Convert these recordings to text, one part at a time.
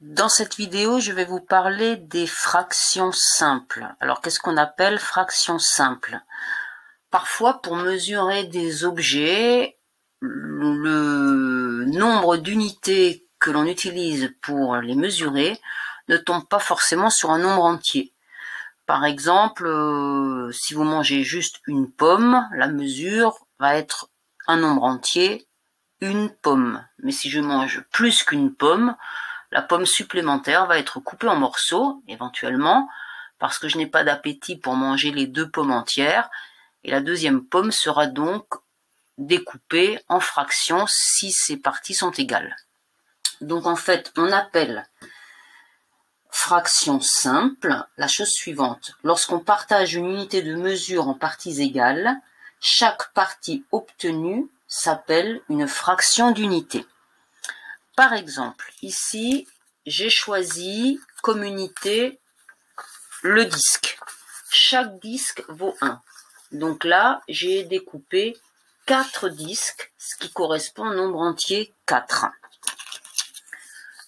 Dans cette vidéo, je vais vous parler des fractions simples. Alors, qu'est-ce qu'on appelle fractions simples? Parfois, pour mesurer des objets, le nombre d'unités que l'on utilise pour les mesurer ne tombe pas forcément sur un nombre entier. Par exemple, si vous mangez juste une pomme, la mesure va être un nombre entier, une pomme. Mais si je mange plus qu'une pomme, la pomme supplémentaire va être coupée en morceaux, éventuellement, parce que je n'ai pas d'appétit pour manger les deux pommes entières, et la deuxième pomme sera donc découpée en fractions si ces parties sont égales. Donc en fait, on appelle fraction simple la chose suivante. Lorsqu'on partage une unité de mesure en parties égales, chaque partie obtenue s'appelle une fraction d'unité. Par exemple, ici, j'ai choisi comme unité le disque. Chaque disque vaut 1. Donc là, j'ai découpé 4 disques, ce qui correspond au nombre entier 4.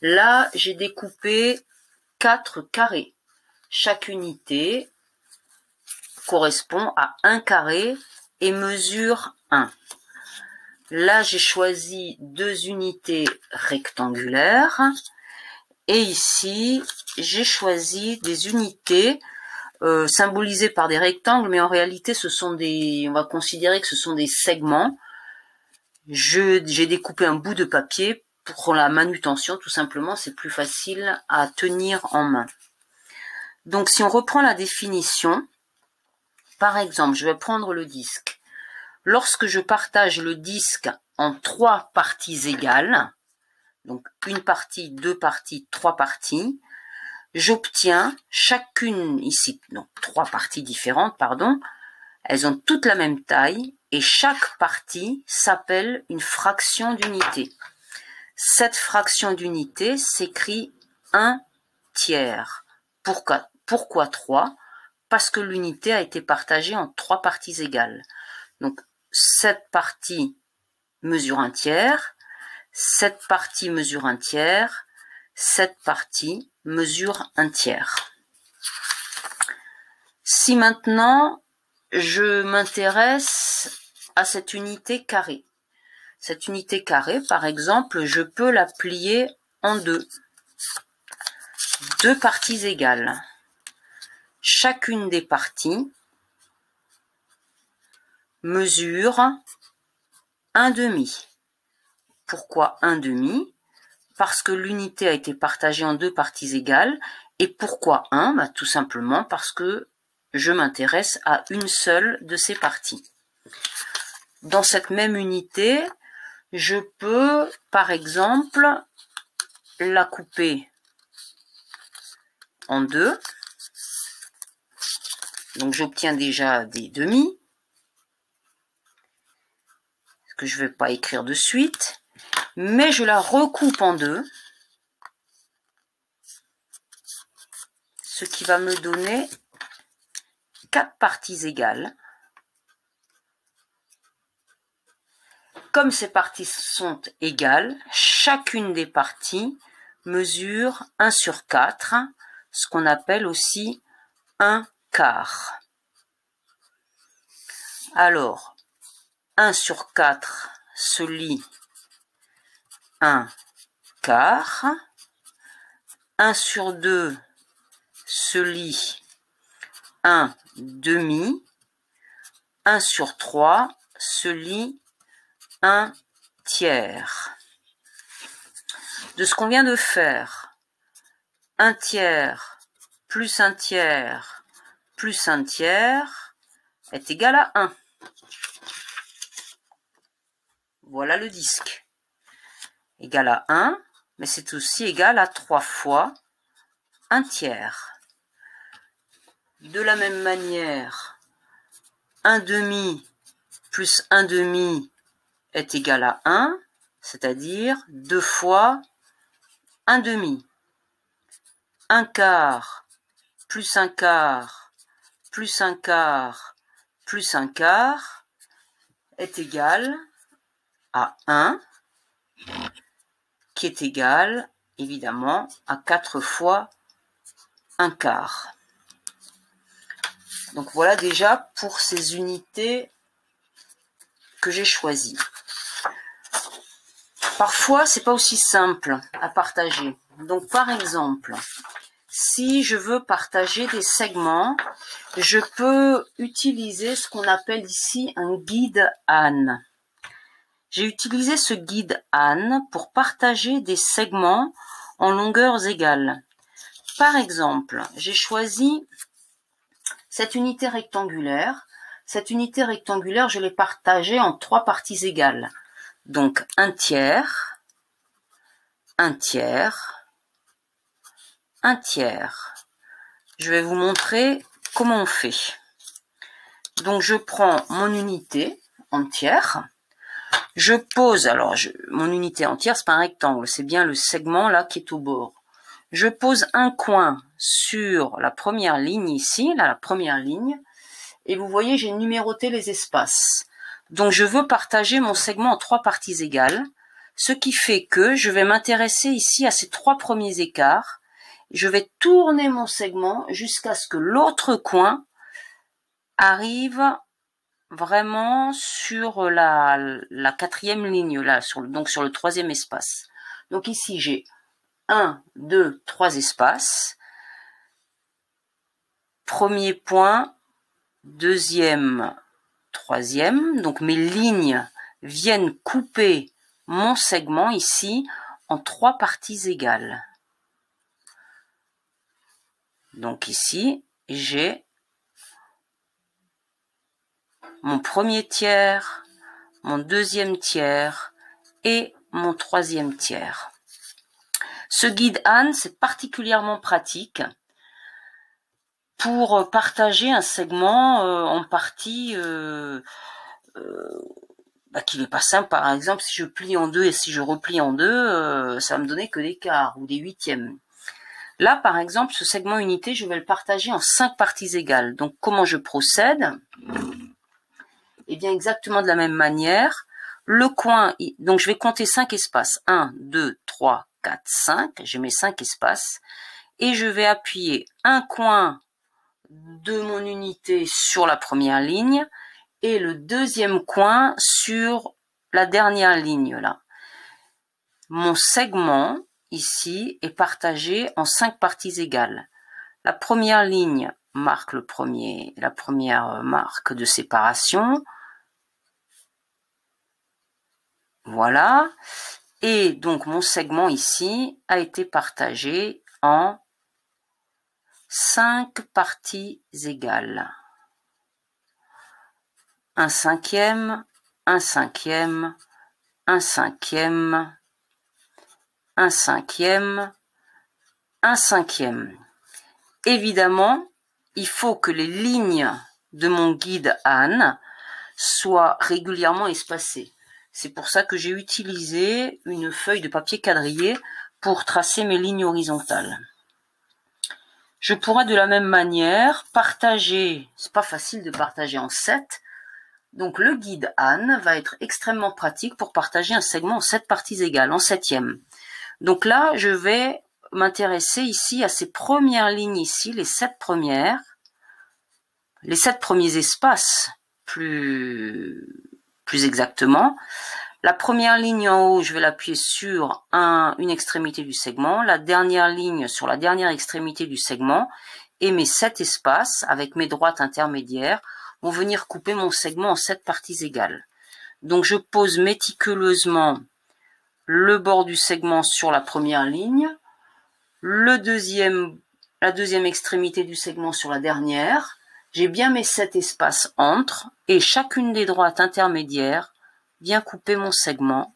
Là, j'ai découpé 4 carrés. Chaque unité correspond à 1 carré et mesure 1. Là, j'ai choisi 2 unités rectangulaires. Et ici, j'ai choisi des unités symbolisées par des rectangles, mais en réalité, on va considérer que ce sont des segments. J'ai découpé un bout de papier pour la manutention, tout simplement, c'est plus facile à tenir en main. Donc, si on reprend la définition, par exemple, je vais prendre le disque. Lorsque je partage le disque en 3 parties égales, donc une partie, 2 parties, 3 parties, j'obtiens chacune ici, donc 3 parties différentes, pardon, elles ont toutes la même taille et chaque partie s'appelle une fraction d'unité. Cette fraction d'unité s'écrit 1 tiers. Pourquoi 3? Parce que l'unité a été partagée en 3 parties égales. Donc cette partie mesure 1 tiers, cette partie mesure 1 tiers, cette partie mesure 1 tiers. Si maintenant je m'intéresse à cette unité carrée, cette unité carrée, par exemple, je peux la plier en deux parties égales. Chacune des parties mesure 1/2. Pourquoi 1/2? Parce que l'unité a été partagée en 2 parties égales. Et pourquoi 1? Tout simplement parce que je m'intéresse à une seule de ces parties. Dans cette même unité, je peux, par exemple, la couper en 2. Donc j'obtiens déjà des demi, que je ne vais pas écrire de suite. Mais je la recoupe en 2, ce qui va me donner 4 parties égales. Comme ces parties sont égales, chacune des parties mesure 1/4, ce qu'on appelle aussi 1 quart. Alors, 1/4 se lit 1 quart, 1/2 se lit 1/2, 1/3 se lit 1 tiers. De ce qu'on vient de faire, 1 tiers plus 1 tiers plus 1 tiers est égal à 1. Voilà le disque. Égal à 1, mais c'est aussi égal à 3 fois 1 tiers. De la même manière, 1/2 plus 1/2 est égal à 1, c'est-à-dire 2 fois 1/2. 1 quart plus 1 quart plus 1 quart plus 1 quart est égal à 1, qui est égal évidemment à 4 fois 1/4. Donc voilà déjà pour ces unités que j'ai choisies. Parfois, c'est pas aussi simple à partager. Donc par exemple, si je veux partager des segments, je peux utiliser ce qu'on appelle ici un guide Anne. J'ai utilisé ce guide Anne pour partager des segments en longueurs égales. Par exemple, j'ai choisi cette unité rectangulaire. Cette unité rectangulaire, je l'ai partagée en 3 parties égales. Donc 1/3, 1/3, 1/3. Je vais vous montrer comment on fait. Donc je prends mon unité entière. Je pose, alors mon unité entière, c'est pas un rectangle, c'est bien le segment là qui est au bord. Je pose un coin sur la première ligne ici, là, la première ligne, et vous voyez, j'ai numéroté les espaces. Donc je veux partager mon segment en 3 parties égales, ce qui fait que je vais m'intéresser ici à ces 3 premiers écarts. Je vais tourner mon segment jusqu'à ce que l'autre coin arrive vraiment sur la 4e ligne, là, donc sur le 3e espace. Donc ici, j'ai 1, 2, 3 espaces. Premier point, deuxième, troisième. Donc mes lignes viennent couper mon segment ici en 3 parties égales. Donc ici, j'ai mon premier tiers, mon deuxième tiers et mon 3e tiers. Ce guide Anne, c'est particulièrement pratique pour partager un segment en partie qui n'est pas simple. Par exemple, si je plie en 2 et si je replie en 2, ça va me donner que des quarts ou des huitièmes. Là, par exemple, ce segment unité, je vais le partager en 5 parties égales. Donc, comment je procède? Eh bien, exactement de la même manière. Le coin, donc je vais compter 5 espaces. 1, 2, 3, 4, 5. J'ai mes 5 espaces. Et je vais appuyer un coin de mon unité sur la première ligne et le deuxième coin sur la dernière ligne là. Mon segment ici est partagé en 5 parties égales. La première ligne marque la première marque de séparation. Voilà. Et donc mon segment ici a été partagé en 5 parties égales. 1/5, 1/5, 1/5, 1/5, 1/5. Évidemment, il faut que les lignes de mon guide Anne soient régulièrement espacées. C'est pour ça que j'ai utilisé une feuille de papier quadrillé pour tracer mes lignes horizontales. Je pourrais de la même manière partager, c'est pas facile de partager en 7, donc le guide Anne va être extrêmement pratique pour partager un segment en 7 parties égales, en 7e. Donc là, je vais m'intéresser ici à ces premières lignes ici, les 7 premières, les 7 premiers espaces plus exactement. La première ligne en haut, je vais l'appuyer sur une extrémité du segment, la dernière ligne sur la dernière extrémité du segment, et mes 7 espaces, avec mes droites intermédiaires, vont venir couper mon segment en 7 parties égales. Donc je pose méticuleusement le bord du segment sur la première ligne, la deuxième extrémité du segment sur la dernière, j'ai bien mes 7 espaces entre, et chacune des droites intermédiaires vient couper mon segment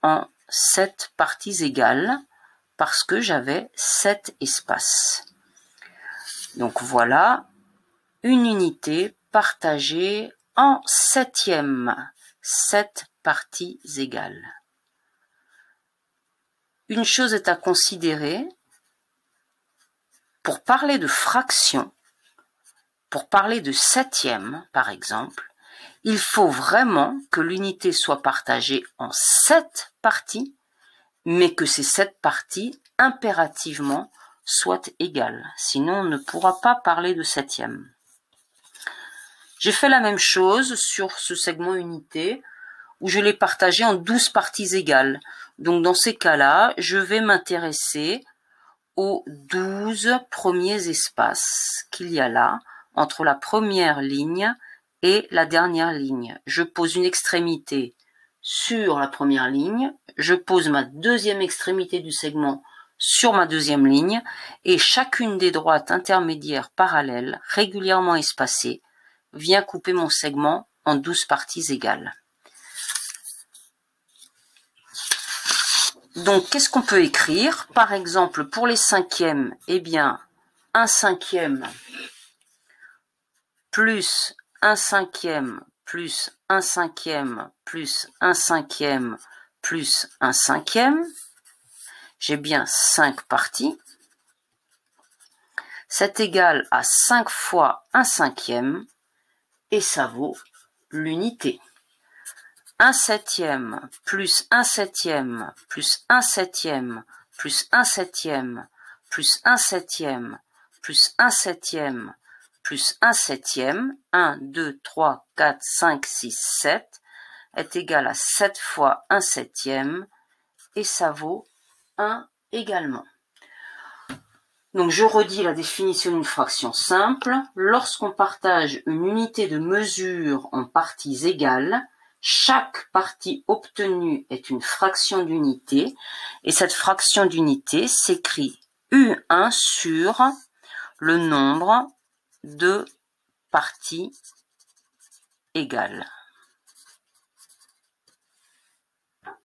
en 7 parties égales, parce que j'avais 7 espaces. Donc voilà, une unité partagée en 7e, 7 parties égales. Une chose est à considérer, pour parler de fraction, pour parler de 7e par exemple, il faut vraiment que l'unité soit partagée en 7 parties, mais que ces 7 parties, impérativement, soient égales. Sinon, on ne pourra pas parler de septième. J'ai fait la même chose sur ce segment unité, où je l'ai partagé en 12 parties égales. Donc dans ces cas-là, je vais m'intéresser aux 12 premiers espaces qu'il y a là, entre la première ligne et la dernière ligne. Je pose une extrémité sur la première ligne, je pose ma deuxième extrémité du segment sur ma deuxième ligne, et chacune des droites intermédiaires parallèles, régulièrement espacées, vient couper mon segment en 12 parties égales. Donc, qu'est-ce qu'on peut écrire? Par exemple, pour les cinquièmes, eh bien, 1 cinquième plus 1 cinquième plus 1 cinquième plus 1 cinquième plus 1 cinquième. J'ai bien 5 parties. C'est égal à 5 fois 1 cinquième et ça vaut l'unité. 1 septième plus 1 septième plus 1 septième plus 1 septième plus 1 septième plus 1 septième plus 1 septième, 1, 2, 3, 4, 5, 6, 7, est égal à 7 fois 1 septième et ça vaut 1 également. Donc je redis la définition d'une fraction simple. Lorsqu'on partage une unité de mesure en parties égales, chaque partie obtenue est une fraction d'unité et cette fraction d'unité s'écrit U1 sur le nombre de parties égales.